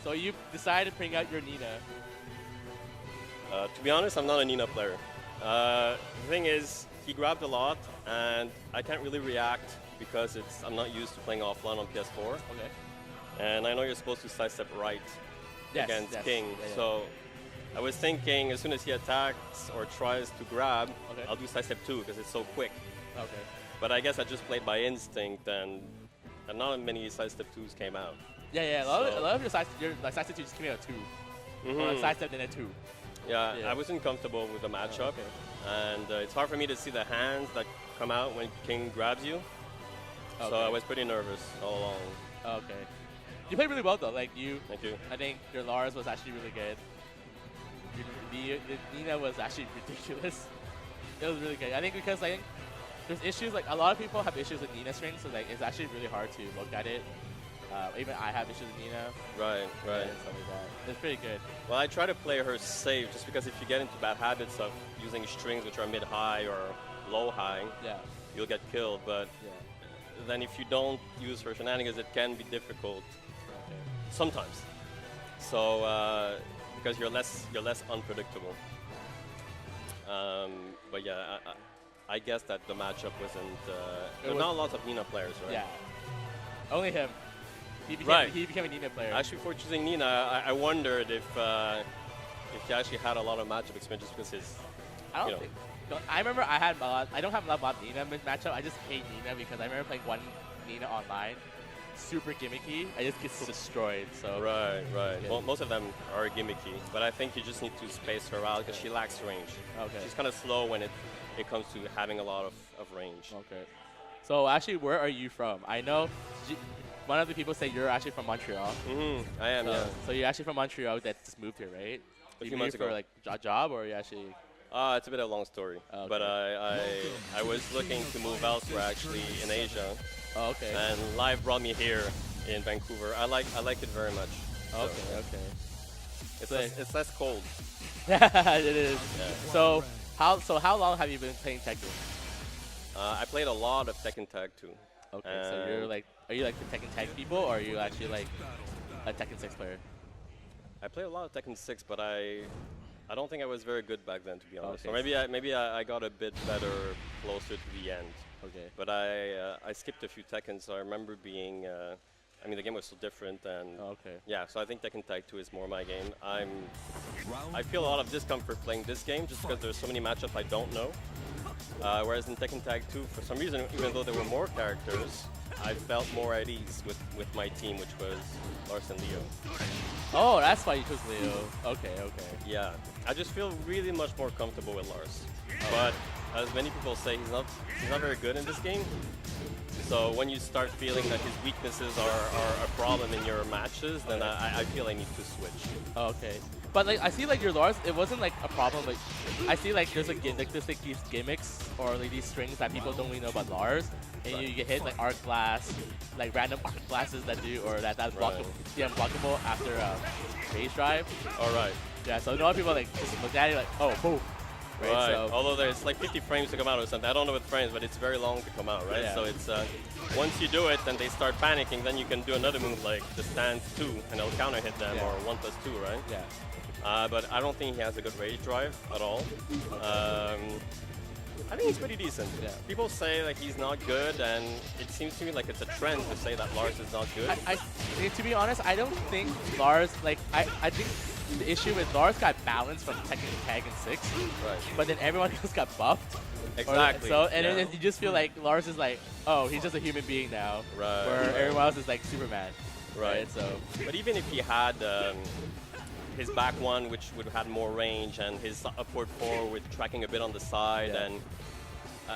So you decided to bring out your Nina. To be honest, I'm not a Nina player. The thing is, he grabbed a lot, and I can't really react because I'm not used to playing offline on PS4. Okay. And I know you're supposed to sidestep right against King. Yeah. So I was thinking as soon as he attacks or tries to grab, I'll do sidestep 2 because it's so quick. Okay. But I guess I just played by instinct, and not many sidestep 2s came out. Yeah. A lot of your sidestep 2 just came out 2. Or like sidestep then a 2. Yeah, I wasn't comfortable with the matchup. And it's hard for me to see the hands that come out when King grabs you. So I was pretty nervous all along. Okay. You played really well though. Like you. Thank you. I think your Lars was actually really good. Your Nina was actually ridiculous. It was really good. I think because there's issues, like a lot of people have issues with Nina strings, so like it's actually really hard to look at it. Even I have issues with Nina. Right. And stuff like that. It's pretty good. Well, I try to play her safe just because if you get into bad habits of using strings which are mid-high or low-high, you'll get killed. But then if you don't use her shenanigans, it can be difficult sometimes. So because you're less unpredictable. But yeah, I guess that the matchup wasn't. There were not lots of Nina players, right? Yeah, only him. He became a Nina player. Actually, for choosing Nina, I wondered if he actually had a lot of matchup experience just because his. I don't think. I remember I had a lot. I don't have a lot about Nina matchup. I just hate Nina because I remember playing one Nina online, super gimmicky. I just get destroyed. So right. Well, most of them are gimmicky, but I think you just need to space her out because she lacks range. Okay. She's kind of slow when it comes to having a lot of range. Okay. So actually, where are you from? I know one of the people say you're actually from Montreal. I am, yeah. So you're actually from Montreal that just moved here, right? A few months ago. For like a job, or you actually? It's a bit of a long story. Okay. But I was looking to move elsewhere actually in Asia. Oh, okay. And life brought me here in Vancouver. I like it very much. Okay. It's less cold. It is. Yeah. So how long have you been playing Tekken? I played a lot of Tekken Tag 2. Okay, so are you like the Tekken Tag people, or are you actually like a Tekken 6 player? I played a lot of Tekken 6, but I don't think I was very good back then, to be honest. Okay. Or maybe I got a bit better closer to the end. Okay. But I skipped a few Tekken, so I remember being. I mean, the game was so different, and yeah. So I think Tekken Tag 2 is more my game. I feel a lot of discomfort playing this game just because there's so many matchups I don't know. Whereas in Tekken Tag 2, for some reason, even though there were more characters, I felt more at ease with my team, which was Lars and Leo. Oh, that's why you chose Leo. Okay. Yeah, I just feel really much more comfortable with Lars. But as many people say, he's not very good in this game. So when you start feeling that his weaknesses are a problem in your matches, then I feel I need to switch. Okay. But like I see like your Lars, it wasn't like a problem. Like I see like there's these gimmicks or like these strings that people don't really know about Lars, and you get hit like arc blast, like random arc blasts that do or that's blockable, blockable after phase drive. All right. Yeah. So a lot of people like just look at it like, oh, boom. Right. So although there's like 50 frames to come out or something. I don't know with frames, but it's very long to come out, right? Yeah. So it's once you do it, then they start panicking. Then you can do another move like the stance 2, and it'll counter hit them, or 1+2, right? Yeah. But I don't think he has a good rage drive at all. I think he's pretty decent. Yeah. People say like he's not good, and it seems to me like it's a trend to say that Lars is not good. To be honest, I don't think Lars, like, I think the issue with Lars got balanced from Tekken Tag and 6, right? But then everyone else got buffed. Exactly. Then you just feel like Lars is like, oh, he's just a human being now. Right. Where everyone else is like Superman. Right. So. But even if he had his back one, which would have had more range, and his upward 4 with tracking a bit on the side, and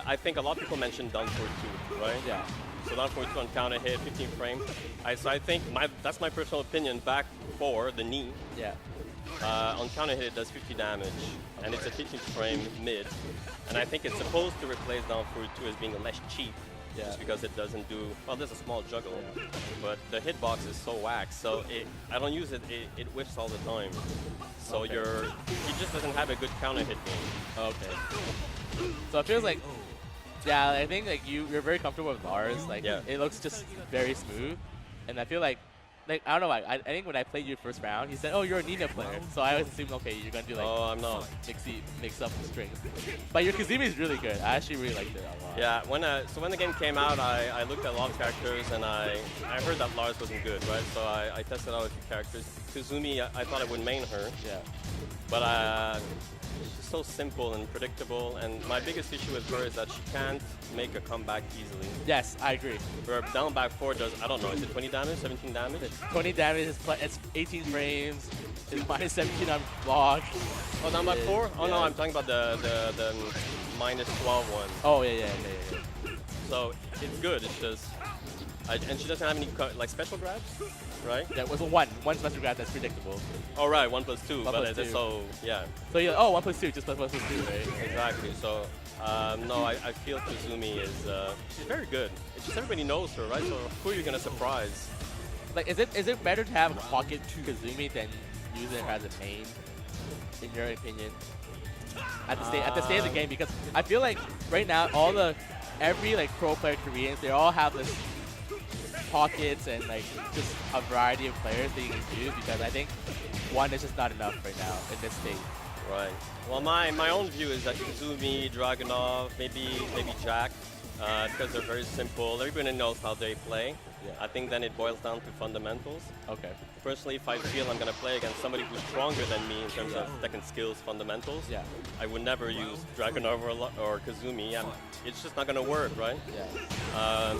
I think a lot of people mentioned down forward 2, right? Yeah. So down forward 2 on counter hit, 15 frame. So I think that's my personal opinion. Back 4, the knee. Yeah. On counter hit, it does 50 damage, and it's a 15 frame mid. And I think it's supposed to replace down forward 2 as being less cheap, just because it doesn't do, well, there's a small juggle, but the hitbox is so whack, so I don't use it, it whiffs all the time. So he just doesn't have a good counter hit game. Okay. So it feels like, I think like you're very comfortable with Lars, like it looks just very smooth, and I feel like like I don't know. I think when I played you first round, he said, "Oh, you're a Nina player." So I always assumed, okay, you're gonna do like I'm not. mix up strings. But your Kazumi is really good. I actually really liked it a lot. Yeah. When the game came out, I looked at a lot of characters and I heard that Lars wasn't good, right? So I tested out a few characters. Kazumi, I thought I would main her. Yeah. But she's so simple and predictable, and my biggest issue with her is that she can't make a comeback easily. Yes, I agree. Her down back 4 does, I don't know, is it 20 damage, 17 damage? 20 damage, it's 18 frames, it's minus 17 on block. Oh, down back 4? Oh no, I'm talking about the minus 12 one. Oh yeah. So it's good, it's just, and she doesn't have any like special grabs, right? Yeah, it was a one special grab that's predictable. Oh right, 1+2, but plus it's 2. so, yeah. So yeah, 1+2, just +1+2, right? Exactly, so no, I feel Kazumi is, she's very good. It's just everybody knows her, right? So who are you gonna surprise? Like, is it better to have pocket Kazumi than use it as a main, in your opinion? At the state of the game, because I feel like right now every like pro player Koreans, they all have this pockets and like just a variety of players that you can do, because I think one is just not enough right now in this state. Right. Well, my own view is that Kazumi, Dragunov, maybe Jack, because they're very simple. Everybody knows how they play. Yeah. I think then it boils down to fundamentals. Okay. Personally, if I feel I'm going to play against somebody who's stronger than me in terms of Tekken skills, fundamentals, I would never use Dragunov or Kazumi. It's just not going to work, right? Yeah.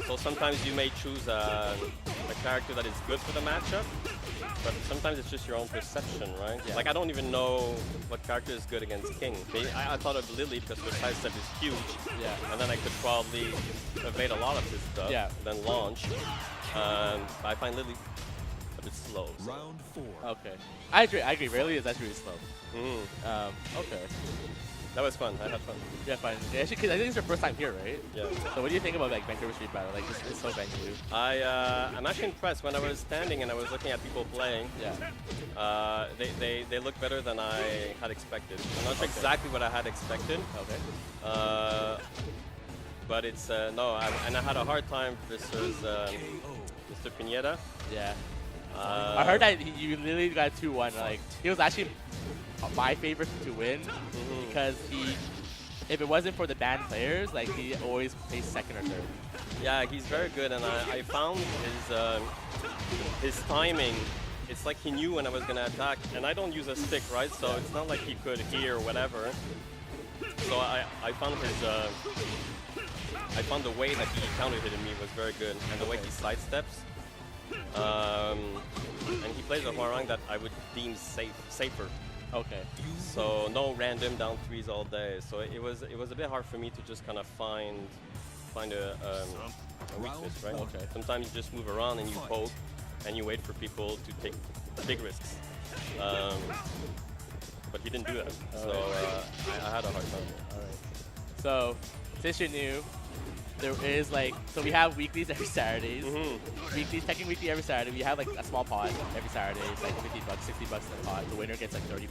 So sometimes you may choose a character that is good for the matchup, but sometimes it's just your own perception, right? Yeah. Like I don't even know what character is good against King. I thought of Lily because her side step is huge, and then I could probably evade a lot of his stuff, then launch. I find Lily a bit slow. So. Round 4. Okay. I agree. Lily is actually really slow. Okay. That was fun. I had fun. Yeah, fun. Yeah, actually, cause I think it's your first time here, right? Yeah. So what do you think about like Vancouver Street Battle? Like, it's so Vancouver. I'm actually impressed. When I was standing and I was looking at people playing, they look better than I had expected. I'm not sure exactly what I had expected. Okay. But it's no, and I had a hard time versus Mr. Pineda. Yeah. I heard that you literally got 2-1. Like, he was actually my favorite to win because if it wasn't for the banned players, like he always plays second or third. Yeah, he's very good, and I found his timing. It's like he knew when I was gonna attack, and I don't use a stick, right? So it's not like he could hear or whatever. So I found the way that he counter hitted me was very good, and the way he sidesteps. And he plays a Hwarang that I would deem safer. Okay. So no random down 3s all day. So it was a bit hard for me to just kind of find a weakness, right? Okay. Sometimes you just move around and you poke, and you wait for people to take big risks. But he didn't do that. So I had a hard time. All right. So since you're new, there is like, so we have weeklies every Saturdays. Weeklies, Tekken weekly every Saturday. We have like a small pot every Saturday. It's like $50, $60 in the pot. The winner gets like $30.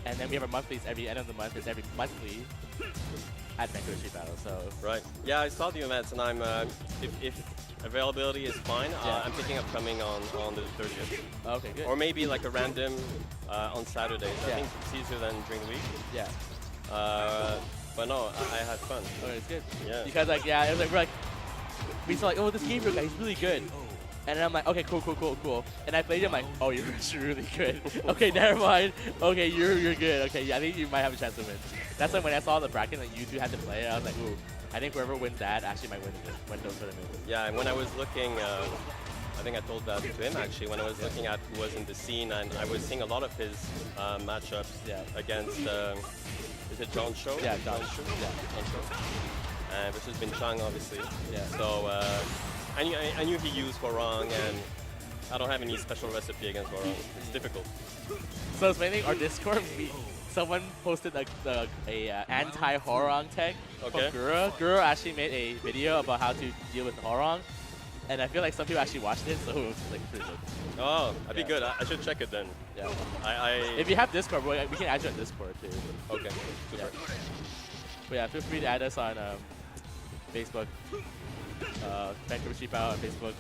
And then we have our monthlies every end of the month. It's every monthly at Vancouver Street Battle. So right. Yeah, I saw the events, and I'm if availability is fine, I'm thinking of coming on the 30th. Okay, good. Or maybe like a random on Saturdays. I think it's easier than during the week. Yeah. But no, I had fun. Okay, it's good. Yeah. Because like, yeah, it was like, we saw like, oh, this Gabriel guy, he's really good. And then I'm like, okay, cool. And I played him, like, oh, you're actually really good. Okay, never mind. Okay, you're good. Okay, yeah, I think you might have a chance to win. That's like when I saw the bracket that you two had to play, I was like, ooh, I think whoever wins that actually might win those tournaments. Yeah, and when I was looking, I think I told that to him actually, when I was looking at who was in the scene, and I was seeing a lot of his matchups against, is it John Cho? Yeah, John Cho. Versus Bin Chang, obviously. Yeah. So I knew he used Hwarang, and I don't have any special recipe against Hwarang. It's difficult. So it's mainly our Discord. Someone posted like a anti-Hwarang tag from Gura. Gura actually made a video about how to deal with Hwarang, and I feel like some people actually watched it, so it was like pretty good. Oh, that'd be good. I should check it then. Yeah. If you have Discord, we can add you on Discord too. Okay. Super. Yeah. But yeah, feel free to add us on Facebook, Vancouver Street Battle on Facebook.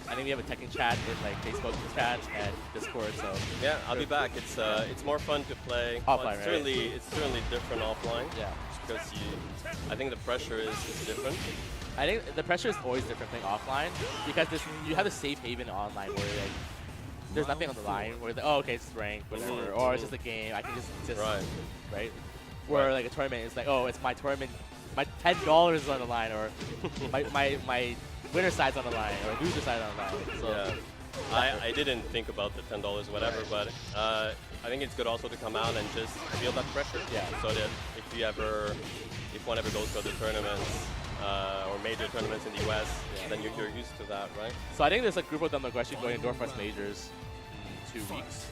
I think we have a Tekken chat in like Facebook chat and Discord. So yeah, I'll be back. It's more fun to play offline. Well, it's certainly different offline. Yeah, because I think the pressure is different. I think the pressure is always different playing offline because you have a safe haven online where like there's nothing on the line where oh okay it's ranked whatever or it's just a game I can just right. Where like a tournament is like oh it's my tournament, my $10 is on the line or my winner side's on the line or loser side on the line. So yeah. I didn't think about the $10 whatever, but I think it's good also to come out and just feel that pressure. Yeah. So that if one ever goes to the tournaments or major tournaments in the US, then you're used to that, right? So I think there's a group of them that are actually going to Northwest Majors in 2 weeks.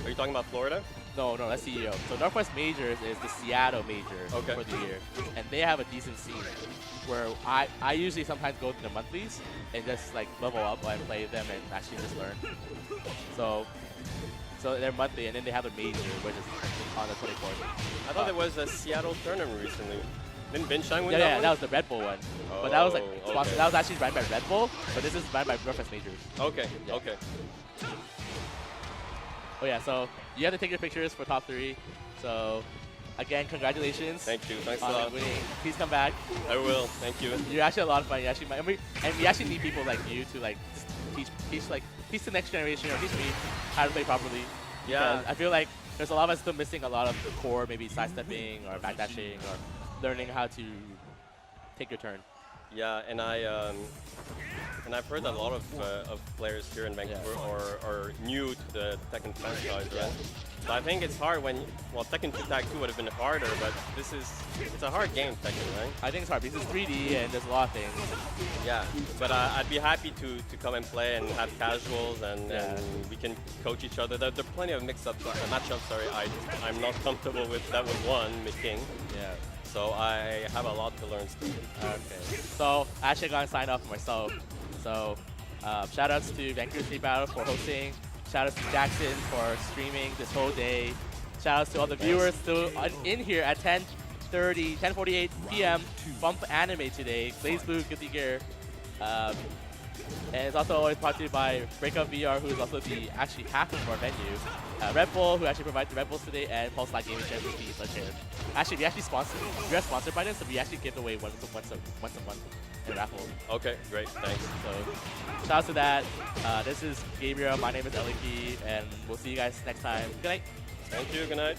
Are you talking about Florida? No, that's CEO. So Northwest Majors is the Seattle Major for the year, and they have a decent scene where I usually sometimes go to the monthlies and just like level up and play them and actually just learn. So they're monthly, and then they have a major, which is on the 24th. I thought there was a Seattle tournament recently. Didn't Binshine win that one? Yeah, that was the Red Bull one. Oh, but that was like sponsored. That was actually run by Red Bull, but this is run by Northwest Majors. Okay, okay. Oh yeah, so you have to take your pictures for top 3. So again, congratulations. Thank you. Thanks a on lot. winning. Please come back. I will. Thank you. You're actually a lot of fun. You actually and we actually need people like you to like just teach the next generation or teach me how to play properly. Yeah. Because I feel like there's a lot of us still missing a lot of the core, maybe sidestepping or backdashing or learning how to take your turn. Yeah, and I've heard that a lot of players here in Vancouver are new to the Tekken franchise, right? So I think it's hard when, well, Tekken 2 Tag 2 would have been harder, but it's a hard game, Tekken, right? I think it's hard because it's 3D and there's a lot of things. Yeah, but I'd be happy to come and play and have casuals and we can coach each other. There are plenty of mix-ups, matchups, sorry, I'm not comfortable with that with one, King. Yeah. So I have a lot to learn still. Okay. So I actually got to sign off for myself. So shout outs to Vancouver State Battle for hosting. Shout outs to Jackson for streaming this whole day. Shout outs to all the viewers still in here at 10:48 p.m. Bump Anime today. Blaze Blue, Guilty Gear. And it's also always brought to you by Breakout VR, who is also the actually half of our venue. Red Bull, who actually provides the Red Bulls today, and Pulse Light Gaming Champions League Sledgehammer. Actually, we are sponsored by them, so we actually give away once a month in a raffle. Okay, great, thanks. So, shout out to that. This is Gabriel, my name is Ellicky, and we'll see you guys next time. Good night. Thank you, good night.